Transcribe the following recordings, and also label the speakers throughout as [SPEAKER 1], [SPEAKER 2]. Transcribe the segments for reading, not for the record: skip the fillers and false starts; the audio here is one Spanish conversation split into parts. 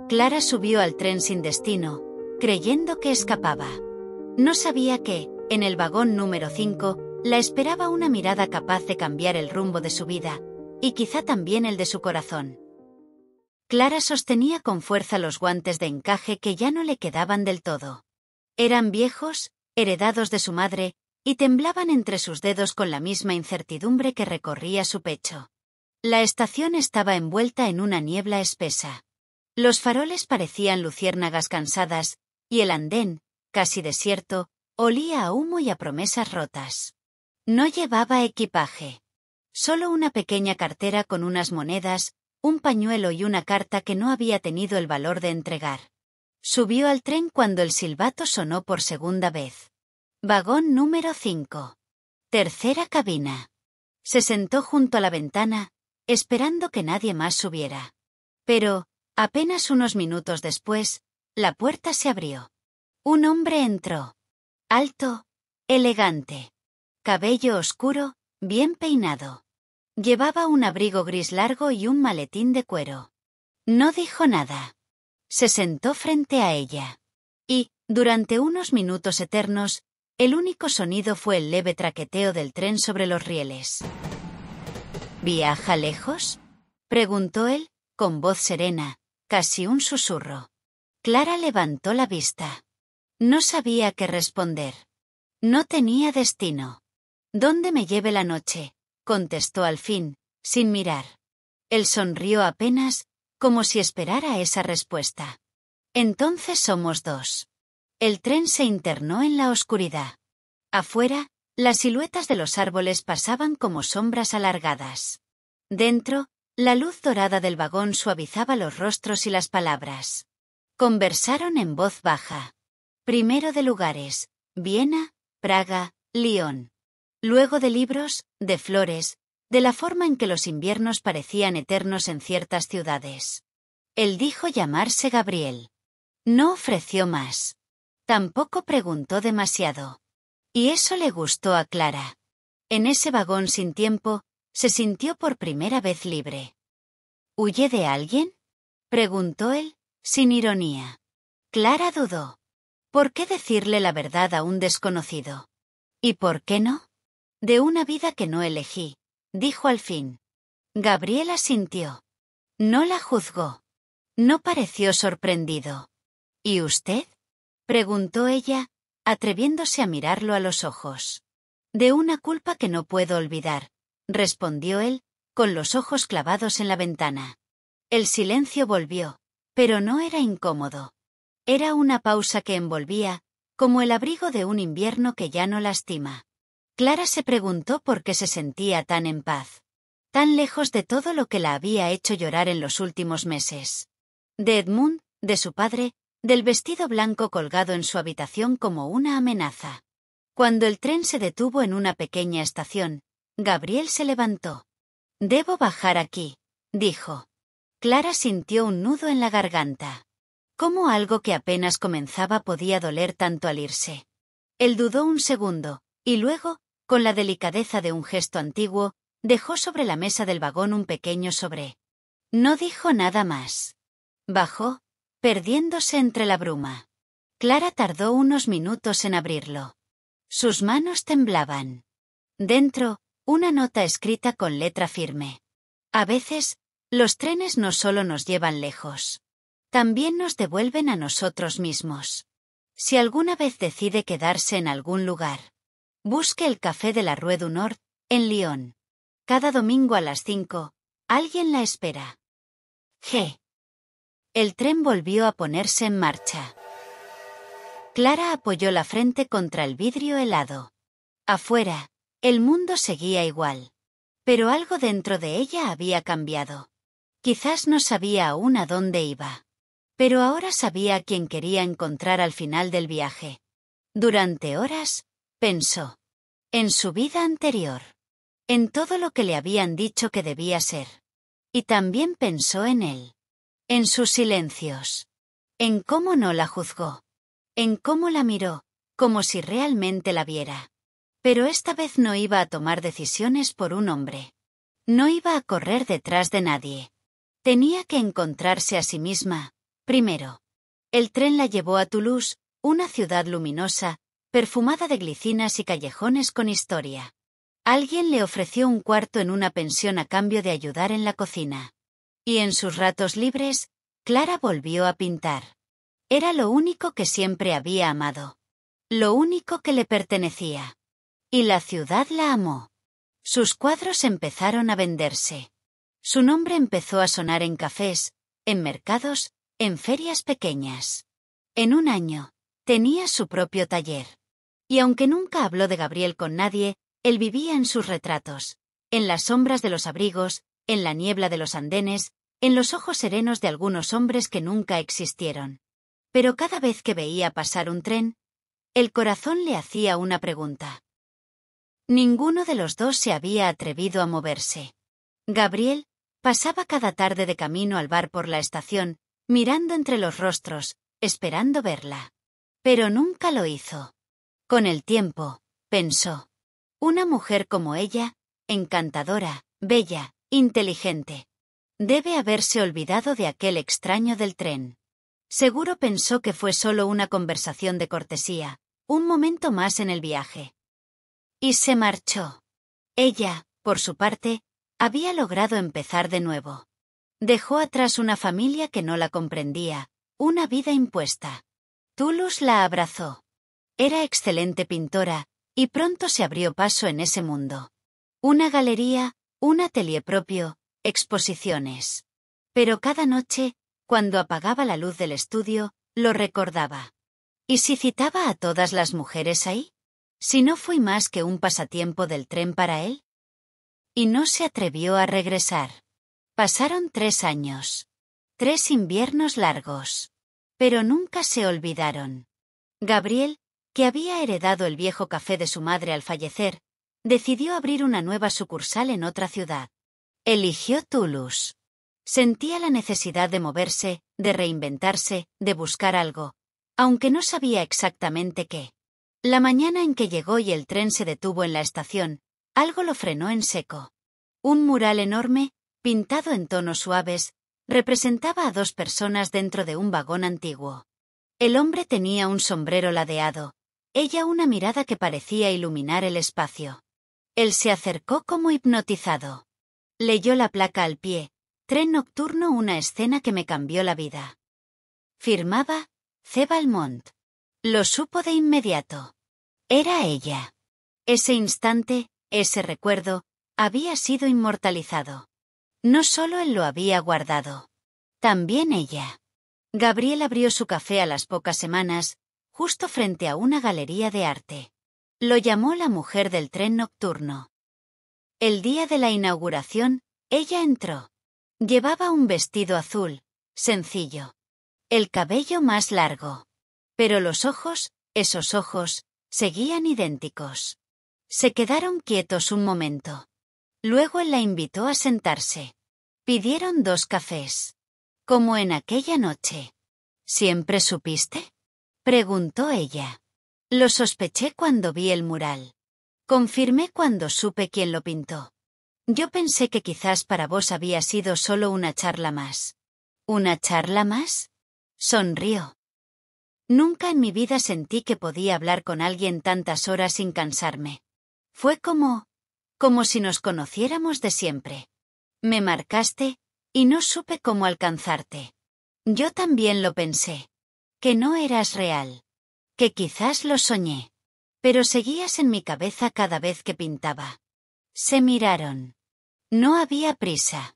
[SPEAKER 1] Clara subió al tren sin destino, creyendo que escapaba. No sabía que, en el vagón número 5, la esperaba una mirada capaz de cambiar el rumbo de su vida, y quizá también el de su corazón. Clara sostenía con fuerza los guantes de encaje que ya no le quedaban del todo. Eran viejos, heredados de su madre, y temblaban entre sus dedos con la misma incertidumbre que recorría su pecho. La estación estaba envuelta en una niebla espesa. Los faroles parecían luciérnagas cansadas, y el andén, casi desierto, olía a humo y a promesas rotas. No llevaba equipaje. Solo una pequeña cartera con unas monedas, un pañuelo y una carta que no había tenido el valor de entregar. Subió al tren cuando el silbato sonó por segunda vez. Vagón número 5. Tercera cabina. Se sentó junto a la ventana, esperando que nadie más subiera. Pero, apenas unos minutos después, la puerta se abrió. Un hombre entró. Alto, elegante. Cabello oscuro, bien peinado. Llevaba un abrigo gris largo y un maletín de cuero. No dijo nada. Se sentó frente a ella. Y, durante unos minutos eternos, el único sonido fue el leve traqueteo del tren sobre los rieles. ¿Viaja lejos?, preguntó él, con voz serena, casi un susurro. Clara levantó la vista. No sabía qué responder. No tenía destino. «¿Dónde me lleve la noche?», contestó al fin, sin mirar. Él sonrió apenas, como si esperara esa respuesta. «Entonces somos dos». El tren se internó en la oscuridad. Afuera, las siluetas de los árboles pasaban como sombras alargadas. Dentro, la luz dorada del vagón suavizaba los rostros y las palabras. Conversaron en voz baja. Primero de lugares: Viena, Praga, Lyon. Luego de libros, de flores, de la forma en que los inviernos parecían eternos en ciertas ciudades. Él dijo llamarse Gabriel. No ofreció más. Tampoco preguntó demasiado. Y eso le gustó a Clara. En ese vagón sin tiempo, se sintió por primera vez libre. ¿Huye de alguien?, preguntó él, sin ironía. Clara dudó. ¿Por qué decirle la verdad a un desconocido? ¿Y por qué no? De una vida que no elegí, dijo al fin. Gabriel asintió. No la juzgó. No pareció sorprendido. ¿Y usted?, preguntó ella, atreviéndose a mirarlo a los ojos. De una culpa que no puedo olvidar, respondió él, con los ojos clavados en la ventana. El silencio volvió, pero no era incómodo. Era una pausa que envolvía, como el abrigo de un invierno que ya no lastima. Clara se preguntó por qué se sentía tan en paz, tan lejos de todo lo que la había hecho llorar en los últimos meses. De Edmund, de su padre, del vestido blanco colgado en su habitación como una amenaza. Cuando el tren se detuvo en una pequeña estación, Gabriel se levantó. «Debo bajar aquí», dijo. Clara sintió un nudo en la garganta. ¿Cómo algo que apenas comenzaba podía doler tanto al irse? Él dudó un segundo, y luego, con la delicadeza de un gesto antiguo, dejó sobre la mesa del vagón un pequeño sobre. No dijo nada más. Bajó, perdiéndose entre la bruma. Clara tardó unos minutos en abrirlo. Sus manos temblaban. Dentro, una nota escrita con letra firme. A veces, los trenes no solo nos llevan lejos. También nos devuelven a nosotros mismos. Si alguna vez decide quedarse en algún lugar, busque el Café de la Rue du Nord, en Lyon. Cada domingo a las 5, alguien la espera. G. El tren volvió a ponerse en marcha. Clara apoyó la frente contra el vidrio helado. Afuera, el mundo seguía igual. Pero algo dentro de ella había cambiado. Quizás no sabía aún a dónde iba. Pero ahora sabía a quién quería encontrar al final del viaje. Durante horas, pensó. En su vida anterior. En todo lo que le habían dicho que debía ser. Y también pensó en él. En sus silencios. En cómo no la juzgó. En cómo la miró, como si realmente la viera. Pero esta vez no iba a tomar decisiones por un hombre. No iba a correr detrás de nadie. Tenía que encontrarse a sí misma, Primero. El tren la llevó a Toulouse, una ciudad luminosa, perfumada de glicinas y callejones con historia. Alguien le ofreció un cuarto en una pensión a cambio de ayudar en la cocina. Y en sus ratos libres, Clara volvió a pintar. Era lo único que siempre había amado. Lo único que le pertenecía. Y la ciudad la amó. Sus cuadros empezaron a venderse. Su nombre empezó a sonar en cafés, en mercados, en ferias pequeñas. En un año, tenía su propio taller. Y aunque nunca habló de Gabriel con nadie, él vivía en sus retratos, en las sombras de los abrigos, en la niebla de los andenes, en los ojos serenos de algunos hombres que nunca existieron. Pero cada vez que veía pasar un tren, el corazón le hacía una pregunta. Ninguno de los dos se había atrevido a moverse. Gabriel pasaba cada tarde de camino al bar por la estación, mirando entre los rostros, esperando verla. Pero nunca lo hizo. Con el tiempo, pensó. Una mujer como ella, encantadora, bella, inteligente. Debe haberse olvidado de aquel extraño del tren. Seguro pensó que fue solo una conversación de cortesía, un momento más en el viaje. Y se marchó. Ella, por su parte, había logrado empezar de nuevo. Dejó atrás una familia que no la comprendía, una vida impuesta. Toulouse la abrazó. Era excelente pintora, y pronto se abrió paso en ese mundo. Una galería, un atelier propio, exposiciones. Pero cada noche, cuando apagaba la luz del estudio, lo recordaba. ¿Y si citaba a todas las mujeres ahí? ¿Si no fui más que un pasatiempo del tren para él? Y no se atrevió a regresar. Pasaron 3 años. 3 inviernos largos. Pero nunca se olvidaron. Gabriel, que había heredado el viejo café de su madre al fallecer, decidió abrir una nueva sucursal en otra ciudad. Eligió Toulouse. Sentía la necesidad de moverse, de reinventarse, de buscar algo, aunque no sabía exactamente qué. La mañana en que llegó y el tren se detuvo en la estación, algo lo frenó en seco. Un mural enorme, pintado en tonos suaves, representaba a 2 personas dentro de un vagón antiguo. El hombre tenía un sombrero ladeado, ella una mirada que parecía iluminar el espacio. Él se acercó como hipnotizado. Leyó la placa al pie, tren nocturno, una escena que me cambió la vida. Firmaba, C. Valmont. Lo supo de inmediato. Era ella. Ese instante, ese recuerdo, había sido inmortalizado. No solo él lo había guardado. También ella. Gabriel abrió su café a las pocas semanas, justo frente a una galería de arte. Lo llamó la mujer del tren nocturno. El día de la inauguración, ella entró. Llevaba un vestido azul, sencillo. El cabello más largo. Pero los ojos, esos ojos, seguían idénticos. Se quedaron quietos un momento. Luego él la invitó a sentarse. Pidieron 2 cafés. Como en aquella noche. ¿Siempre supiste?, preguntó ella. Lo sospeché cuando vi el mural. Confirmé cuando supe quién lo pintó. Yo pensé que quizás para vos había sido solo una charla más. ¿Una charla más? Sonrió. Nunca en mi vida sentí que podía hablar con alguien tantas horas sin cansarme. Fue como si nos conociéramos de siempre. Me marcaste, y no supe cómo alcanzarte. Yo también lo pensé. Que no eras real. Que quizás lo soñé. Pero seguías en mi cabeza cada vez que pintaba. Se miraron. No había prisa.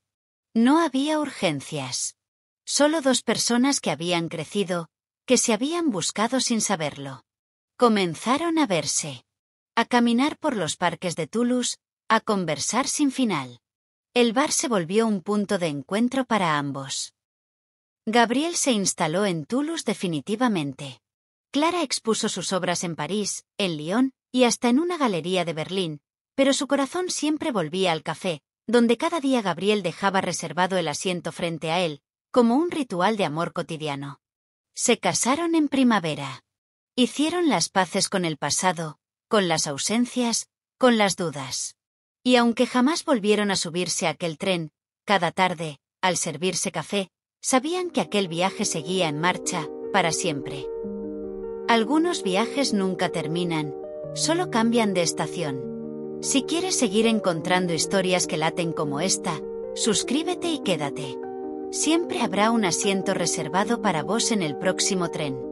[SPEAKER 1] No había urgencias. Solo 2 personas que habían crecido, que se habían buscado sin saberlo. Comenzaron a verse. A caminar por los parques de Toulouse, a conversar sin final. El bar se volvió un punto de encuentro para ambos. Gabriel se instaló en Toulouse definitivamente. Clara expuso sus obras en París, en Lyon, y hasta en una galería de Berlín, pero su corazón siempre volvía al café, donde cada día Gabriel dejaba reservado el asiento frente a él, como un ritual de amor cotidiano. Se casaron en primavera. Hicieron las paces con el pasado, con las ausencias, con las dudas. Y aunque jamás volvieron a subirse a aquel tren, cada tarde, al servirse café, Sabían que aquel viaje seguía en marcha, para siempre. Algunos viajes nunca terminan, solo cambian de estación. Si quieres seguir encontrando historias que laten como esta, suscríbete y quédate. Siempre habrá un asiento reservado para vos en el próximo tren.